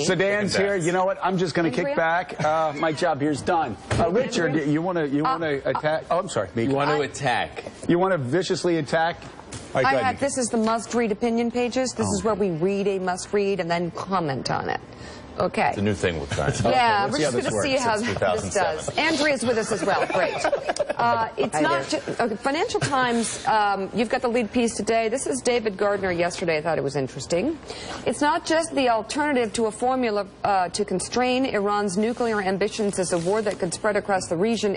So Dan's here. You know what? I'm just going to kick back. My job here's done. Richard, you want to attack? Oh, I'm sorry. You want to attack? You want to viciously attack? Right, this is the must-read opinion pages. This is where we read a must-read and then comment on it. Okay. It's a new thing we're trying to do. Yeah, we're just going to see how this does. Andrea's with us as well. Great. It's not just, Financial Times, you've got the lead piece today. This is David Gardner yesterday. I thought it was interesting. It's not just the alternative to a formula to constrain Iran's nuclear ambitions as a war that could spread across the region.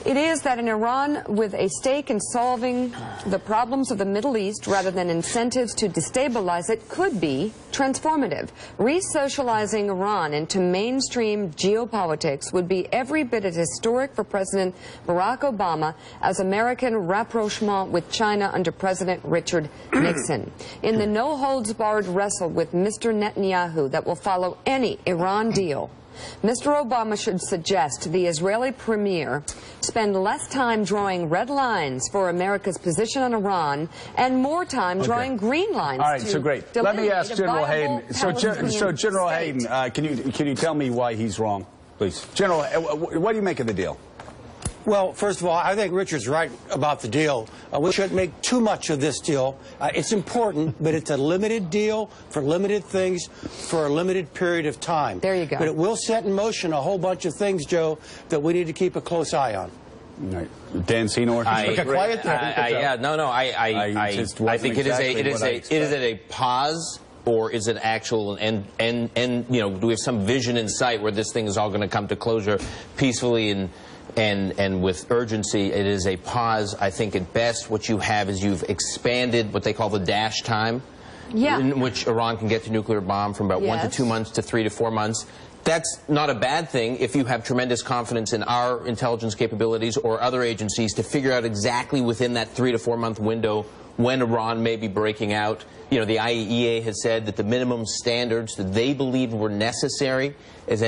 It is that an Iran with a stake in solving the problems of the Middle East rather than incentives to destabilize it could be transformative. Re-socializing Iran into mainstream geopolitics would be every bit as historic for President Barack Obama as American rapprochement with China under President Richard Nixon. In the no-holds-barred wrestle with Mr. Netanyahu that will follow any Iran deal, Mr. Obama should suggest to the Israeli premier spend less time drawing red lines for America's position on Iran and more time drawing green lines. All right, so great. Let me ask General Hayden. So General Hayden, can you tell me why he's wrong, please? General, what do you make of the deal? Well, first of all, I think Richard's right about the deal. We shouldn't make too much of this deal. It's important, but it's a limited deal for limited things for a limited period of time. There you go. But it will set in motion a whole bunch of things, Joe, that we need to keep a close eye on. Right. Dan Senor. I think it is a pause. Or is it actual, and you know, do we have some vision in sight where this thing is all going to come to closure peacefully and with urgency? It is a pause. I think at best what you have is you've expanded what they call the dash time, in which Iran can get to nuclear bomb from about 1 to 2 months to 3 to 4 months. That's not a bad thing if you have tremendous confidence in our intelligence capabilities or other agencies to figure out exactly within that 3 to 4 month window when Iran may be breaking out. You know, the IAEA has said that the minimum standards that they believe were necessary as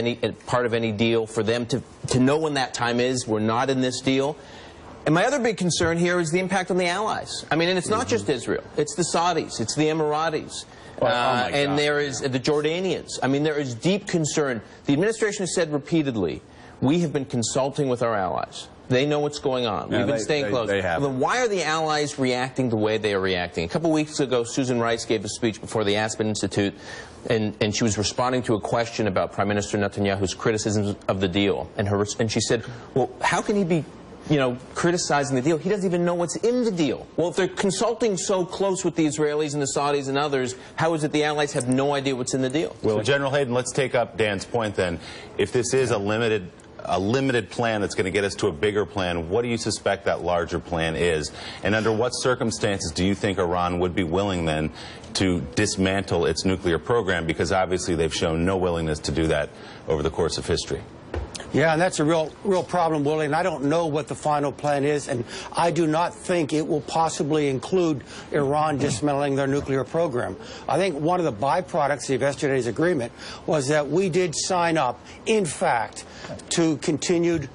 part of any deal for them to know when that time is, were not in this deal. And my other big concern here is the impact on the allies. I mean, and it's not just Israel. It's the Saudis. It's the Emiratis. And there is the Jordanians. I mean, there is deep concern. The administration has said repeatedly, we have been consulting with our allies. They know what's going on. We've been staying close. Then why are the allies reacting the way they are reacting? A couple weeks ago, Susan Rice gave a speech before the Aspen Institute, and she was responding to a question about Prime Minister Netanyahu's criticisms of the deal. And she said, well, how can he be, you know, criticizing the deal? He doesn't even know what's in the deal. Well, if they're consulting so close with the Israelis and the Saudis and others, how is it the allies have no idea what's in the deal? Well, General Hayden, let's take up Dan's point then. If this is a limited plan that's going to get us to a bigger plan, what do you suspect that larger plan is? And under what circumstances do you think Iran would be willing then to dismantle its nuclear program? Because obviously they've shown no willingness to do that over the course of history. Yeah, and that's a real problem, Willie, and I don't know what the final plan is, and I do not think it will possibly include Iran dismantling their nuclear program. I think one of the byproducts of yesterday's agreement was that we did sign up, in fact, to continued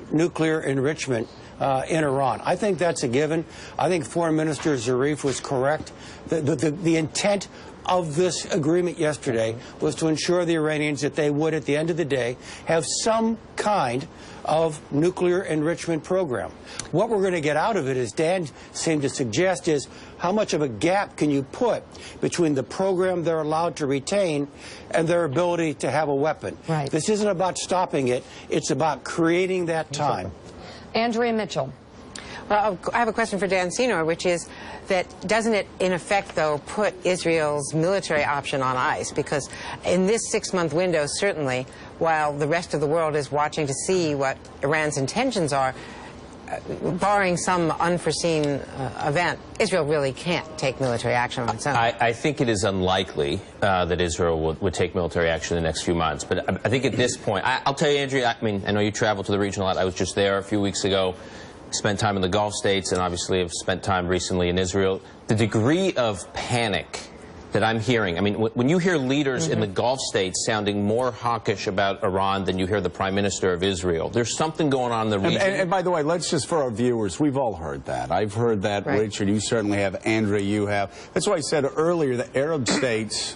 nuclear enrichment in Iran. I think that's a given. I think Foreign Minister Zarif was correct. The intent of this agreement yesterday was to ensure the Iranians that they would, at the end of the day, have some kind of nuclear enrichment program. What we're going to get out of it, as Dan seemed to suggest, is how much of a gap can you put between the program they're allowed to retain and their ability to have a weapon. Right. This isn't about stopping it. It's about creating that time. Andrea Mitchell. Well, I have a question for Dan Senor, which is that doesn't it, in effect, though, put Israel's military option on ice? Because in this 6-month window, certainly, while the rest of the world is watching to see what Iran's intentions are, barring some unforeseen event, Israel really can't take military action on its own. I think it is unlikely that Israel would take military action in the next few months. But I think at this point, I'll tell you, Andrea, I mean, I know you travel to the region a lot. I was just there a few weeks ago. Spent time in the Gulf states, and obviously have spent time recently in Israel. The degree of panic that I'm hearing, I mean, when you hear leaders in the Gulf states sounding more hawkish about Iran than you hear the Prime Minister of Israel, there's something going on in the region. And by the way, let's just, for our viewers, we've all heard that. I've heard that, right. Richard, you certainly have. Andrea, you have. That's why I said earlier the Arab states,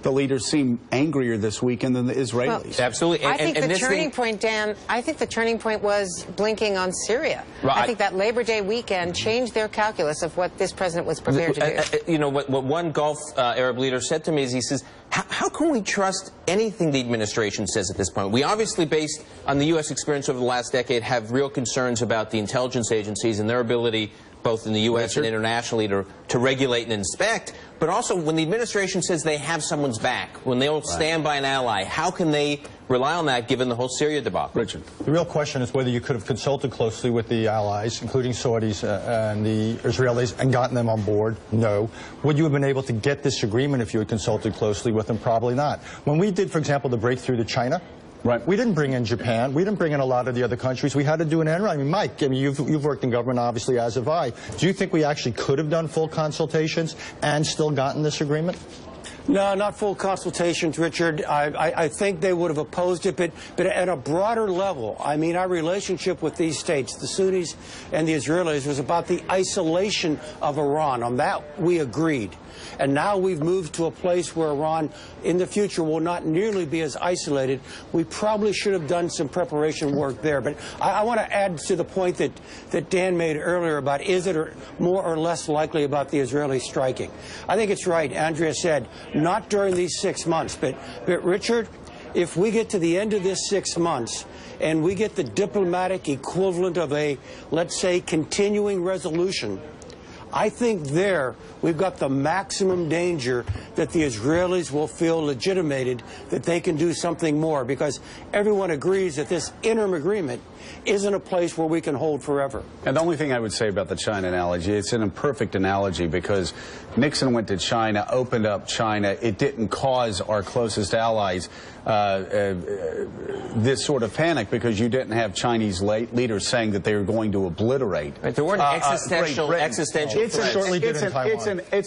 the leaders seem angrier this weekend than the Israelis. Well, absolutely. I think the turning point, Dan, I think the turning point was blinking on Syria. Right. I think that Labor Day weekend changed their calculus of what this president was prepared to do. You know, what one Gulf Arab leader said to me is, he says, how can we trust anything the administration says at this point? We obviously, based on the U.S. experience over the last decade, have real concerns about the intelligence agencies and their ability, both in the U.S. and internationally, to regulate and inspect. But also, when the administration says they have someone's back, when they'll stand by an ally, how can they rely on that given the whole Syria debacle? Richard. The real question is whether you could have consulted closely with the allies, including Saudis and the Israelis, and gotten them on board? No. Would you have been able to get this agreement if you had consulted closely with them? Probably not. When we did, for example, the breakthrough to China, right, we didn't bring in Japan. We didn't bring in a lot of the other countries. We had to do an end run. I mean, Mike, you've worked in government, obviously, as have I. Do you think we actually could have done full consultations and still gotten this agreement? No, not full consultations, Richard. I think they would have opposed it, but at a broader level. I mean, our relationship with these states, the Sunnis and the Israelis, was about the isolation of Iran. On that, we agreed. And now we've moved to a place where Iran, in the future, will not nearly be as isolated. We probably should have done some preparation work there. But I want to add to the point that Dan made earlier about is it more or less likely about the Israelis striking. I think it's right. Andrea said, not during these 6 months. But Richard, if we get to the end of this 6 months and we get the diplomatic equivalent of a, let's say, continuing resolution, I think there we've got the maximum danger that the Israelis will feel legitimated that they can do something more, because everyone agrees that this interim agreement isn't a place where we can hold forever. And the only thing I would say about the China analogy, it's an imperfect analogy, because Nixon went to China, opened up China. It didn't cause our closest allies this sort of panic, because you didn't have Chinese leaders saying that they were going to obliterate. Right, there weren't existential threats. It's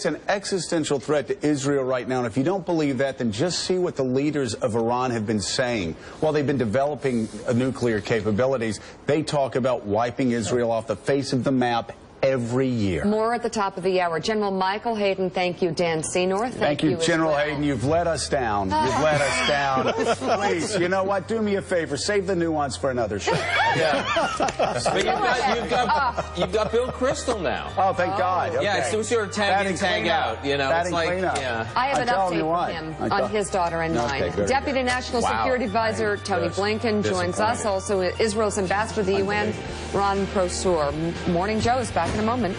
an existential threat to Israel right now, and if you don't believe that, then just see what the leaders of Iran have been saying. While they've been developing nuclear capabilities, they talk about wiping Israel off the face of the map every year. More at the top of the hour. General Michael Hayden, thank you. Dan Senor, thank you General well. Hayden. You've let us down. You've let us down. Please, you know what? Do me a favor. Save the nuance for another show. Yeah. But you've got Bill Crystal now. Oh, thank God. Okay. Yeah, it's sort of tag in, tag out. You know, it's like, yeah. I have an update from him on his daughter and mine. Deputy National Security Advisor Tony Blinken joins us. Also, Israel's ambassador to the UN, Ron Prosor. Morning Joe is back in a moment.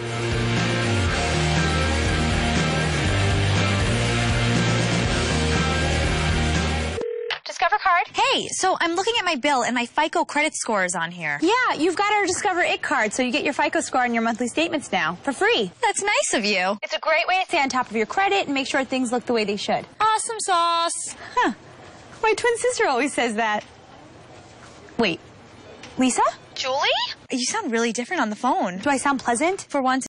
Discover card? Hey, so I'm looking at my bill and my FICO credit score is on here. Yeah, you've got our Discover It card, so you get your FICO score on your monthly statements now for free. That's nice of you. It's a great way to stay on top of your credit and make sure things look the way they should. Awesome sauce. Huh. My twin sister always says that. Wait, Lisa? Julie? You sound really different on the phone. Do I sound pleasant? For once,